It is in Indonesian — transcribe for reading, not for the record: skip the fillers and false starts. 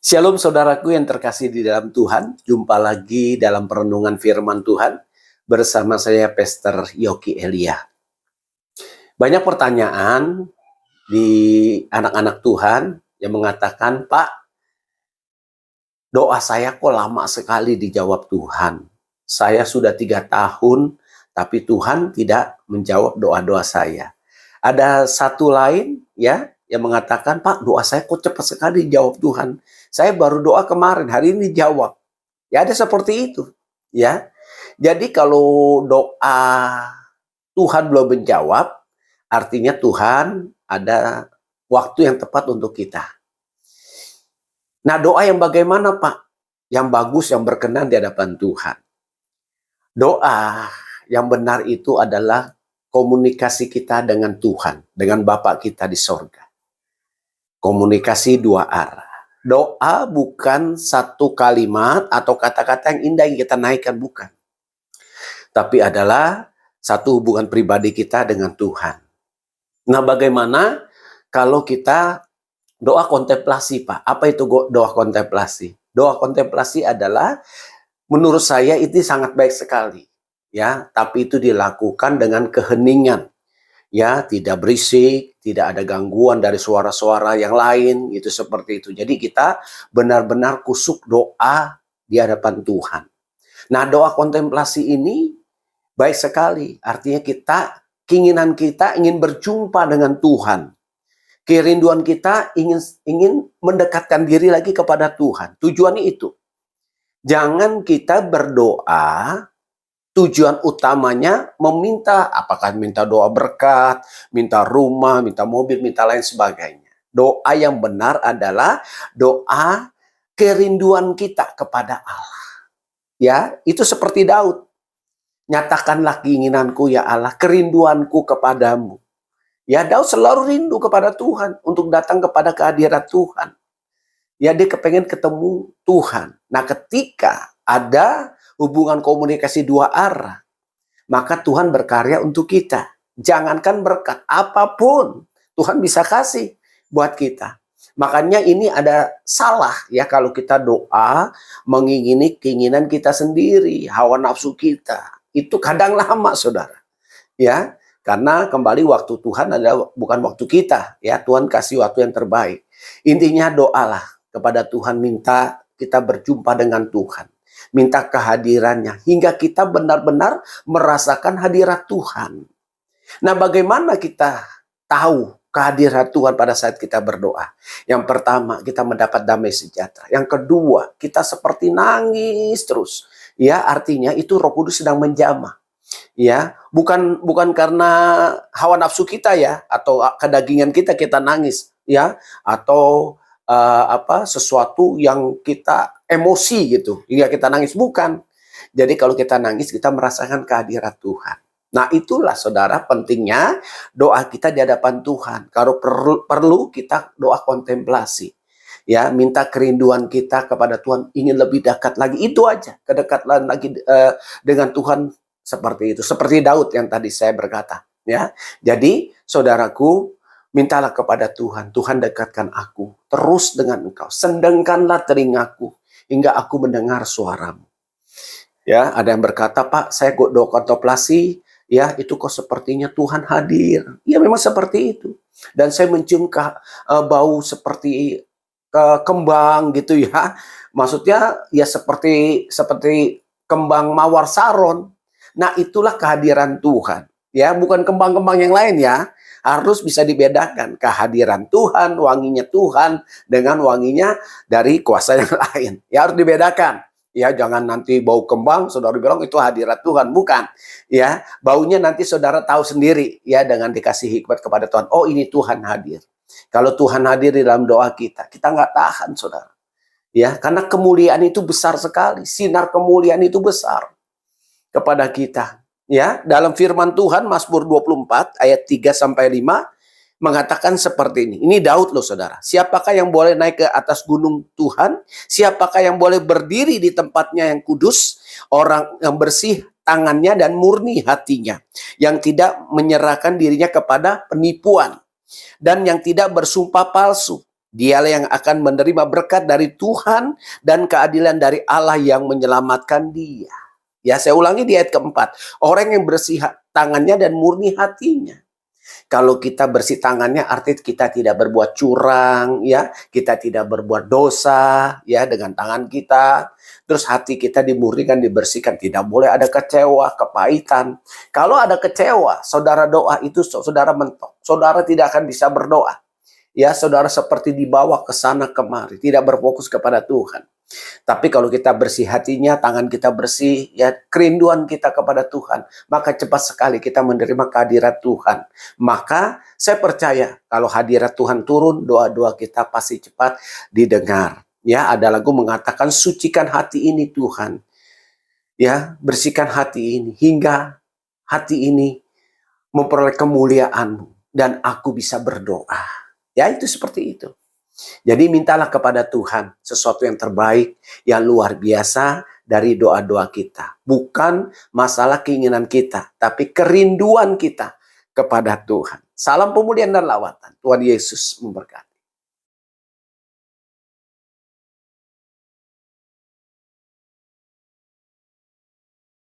Shalom saudaraku yang terkasih di dalam Tuhan. Jumpa lagi dalam perenungan firman Tuhan bersama saya Pastor Yogi Elia. Banyak pertanyaan di anak-anak Tuhan yang mengatakan, Pak, doa saya kok lama sekali dijawab Tuhan. Saya sudah 3 tahun, tapi Tuhan tidak menjawab doa-doa saya. Ada satu lain ya yang mengatakan, Pak, doa saya kok cepat sekali dijawab Tuhan. Saya baru doa kemarin, hari ini jawab. Ya ada seperti itu. Ya. Jadi kalau doa Tuhan belum menjawab, artinya Tuhan ada waktu yang tepat untuk kita. Nah, doa yang bagaimana, Pak? Yang bagus, yang berkenan di hadapan Tuhan. Doa yang benar itu adalah komunikasi kita dengan Tuhan, dengan Bapa kita di sorga. Komunikasi dua arah. Doa bukan satu kalimat atau kata-kata yang indah yang kita naikkan, bukan. Tapi adalah satu hubungan pribadi kita dengan Tuhan. Nah, bagaimana kalau kita doa kontemplasi, Pak? Apa itu doa kontemplasi? Doa kontemplasi adalah, menurut saya itu sangat baik sekali. Ya, tapi itu dilakukan dengan keheningan. Ya, tidak berisik, tidak ada gangguan dari suara-suara yang lain, itu seperti itu. Jadi kita benar-benar kusuk doa di hadapan Tuhan. Nah, doa kontemplasi ini baik sekali. Artinya keinginan kita ingin berjumpa dengan Tuhan. Kerinduan kita ingin mendekatkan diri lagi kepada Tuhan. Tujuannya itu. Jangan kita berdoa tujuan utamanya meminta, apakah minta doa berkat, minta rumah, minta mobil, minta lain sebagainya. Doa yang benar adalah doa kerinduan kita kepada Allah. Ya, itu seperti Daud. Nyatakanlah keinginanku ya Allah, kerinduanku kepadamu. Ya, Daud selalu rindu kepada Tuhan untuk datang kepada kehadiran Tuhan. Ya, dia kepengen ketemu Tuhan. Nah, ketika ada hubungan komunikasi dua arah, maka Tuhan berkarya untuk kita. Jangankan berkat, apapun Tuhan bisa kasih buat kita. Makanya ini ada salah ya kalau kita doa mengingini keinginan kita sendiri, hawa nafsu kita. Itu kadang lama, saudara. Ya, karena kembali waktu Tuhan adalah bukan waktu kita. Ya, Tuhan kasih waktu yang terbaik. Intinya doalah kepada Tuhan, minta kita berjumpa dengan Tuhan. Minta kehadirannya hingga kita benar-benar merasakan hadirat Tuhan. Nah, bagaimana kita tahu kehadiran Tuhan pada saat kita berdoa? Yang pertama, kita mendapat damai sejahtera. Yang kedua, kita seperti nangis terus. Ya, artinya itu Roh Kudus sedang menjamah. Ya, bukan karena hawa nafsu kita ya, atau kedagingan kita nangis ya, atau sesuatu yang kita emosi gitu hingga kita nangis, bukan. Jadi kalau kita nangis, kita merasakan kehadiran Tuhan. Nah, itulah saudara pentingnya doa kita di hadapan Tuhan. Kalau perlu kita doa kontemplasi. Ya, minta kerinduan kita kepada Tuhan, ingin lebih dekat lagi, itu aja. Kedekatan lagi dengan Tuhan seperti itu. Seperti Daud yang tadi saya berkata, ya. Jadi, saudaraku, mintalah kepada Tuhan, Tuhan dekatkan aku terus dengan Engkau. Sendengkanlah telingaku hingga aku mendengar suaramu. Ya, ada yang berkata, Pak, saya doa kontemplasi, ya itu kok sepertinya Tuhan hadir. Ya memang seperti itu. Dan saya mencium bau seperti kembang gitu ya. Maksudnya ya seperti kembang mawar saron. Nah, itulah kehadiran Tuhan. Ya, bukan kembang-kembang yang lain ya. Harus bisa dibedakan kehadiran Tuhan, wanginya Tuhan dengan wanginya dari kuasa yang lain. Ya, harus dibedakan. Ya, jangan nanti bau kembang saudara bilang itu hadirat Tuhan, bukan. Ya, baunya nanti saudara tahu sendiri ya dengan dikasih hikmat kepada Tuhan. Oh, ini Tuhan hadir. Kalau Tuhan hadir di dalam doa kita nggak tahan, saudara. Ya, karena kemuliaan itu besar sekali, sinar kemuliaan itu besar kepada kita. Ya, dalam firman Tuhan Mazmur 24 ayat 3 sampai 5 mengatakan seperti ini. Ini Daud loh, saudara. Siapakah yang boleh naik ke atas gunung Tuhan? Siapakah yang boleh berdiri di tempatnya yang kudus? Orang yang bersih tangannya dan murni hatinya, yang tidak menyerahkan dirinya kepada penipuan dan yang tidak bersumpah palsu. Dialah yang akan menerima berkat dari Tuhan dan keadilan dari Allah yang menyelamatkan dia. Ya, saya ulangi di ayat keempat. Orang yang bersih tangannya dan murni hatinya. Kalau kita bersih tangannya artinya kita tidak berbuat curang, ya, kita tidak berbuat dosa, ya, dengan tangan kita. Terus hati kita dimurnikan, dibersihkan, tidak boleh ada kecewa, kepahitan. Kalau ada kecewa, saudara doa itu saudara mentok. Saudara tidak akan bisa berdoa. Ya, saudara seperti dibawa ke sana kemari, tidak berfokus kepada Tuhan. Tapi kalau kita bersih hatinya, tangan kita bersih, ya kerinduan kita kepada Tuhan, maka cepat sekali kita menerima kehadirat Tuhan. Maka saya percaya kalau hadirat Tuhan turun, doa-doa kita pasti cepat didengar. Ya, ada lagu mengatakan sucikan hati ini Tuhan. Ya, bersihkan hati ini hingga hati ini memperoleh kemuliaan-Mu dan aku bisa berdoa. Ya, itu seperti itu. Jadi mintalah kepada Tuhan sesuatu yang terbaik, yang luar biasa dari doa-doa kita. Bukan masalah keinginan kita, tapi kerinduan kita kepada Tuhan. Salam pemulihan dan lawatan. Tuhan Yesus memberkati.